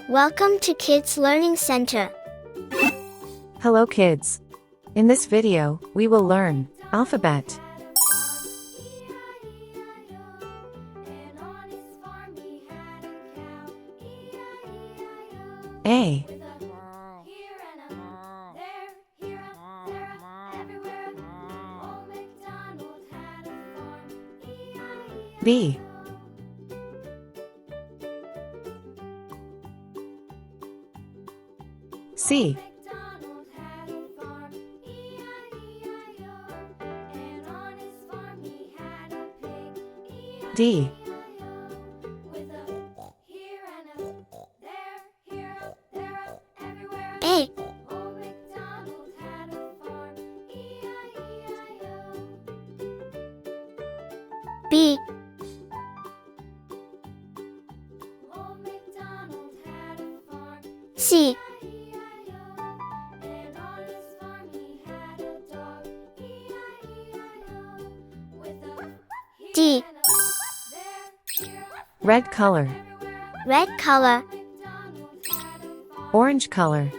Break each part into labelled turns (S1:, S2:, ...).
S1: Welcome to Kids Learning Center.
S2: Hello kids. In this video, we will learn alphabet. A. B. C. D.
S1: A. B. C. D.
S2: Red color,
S1: Red color,
S2: orange color,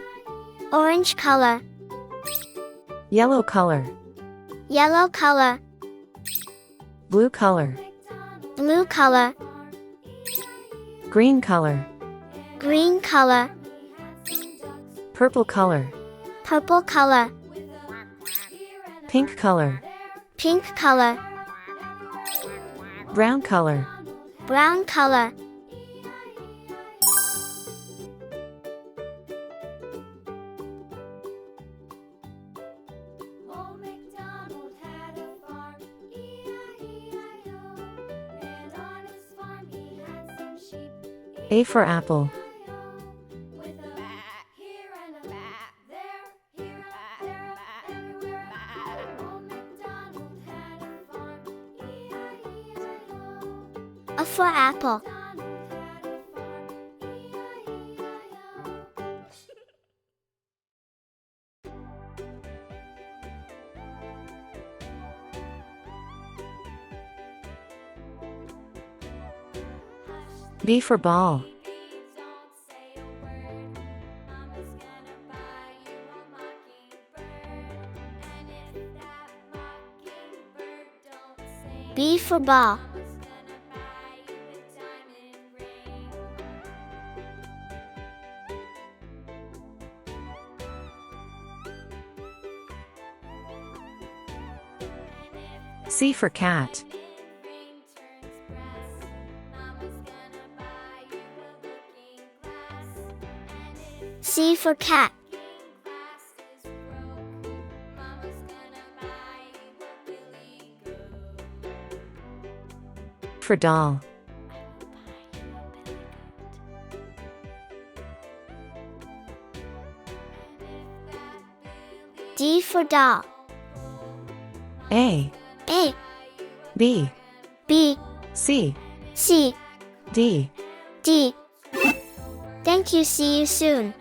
S1: orange color,
S2: yellow color,
S1: yellow color,
S2: blue color,
S1: blue color,
S2: green color,
S1: green color,
S2: purple color,
S1: purple color,
S2: pink color,
S1: pink color,
S2: brown color.
S1: brown color.
S2: A for apple.
S1: A for apple.
S2: B for ball.
S1: B for ball.
S2: C for cat.
S1: C for cat.
S2: For doll.
S1: D for doll.
S2: A.
S1: A.
S2: B.
S1: B.
S2: C.
S1: C.
S2: D.
S1: D. Thank you. See you soon.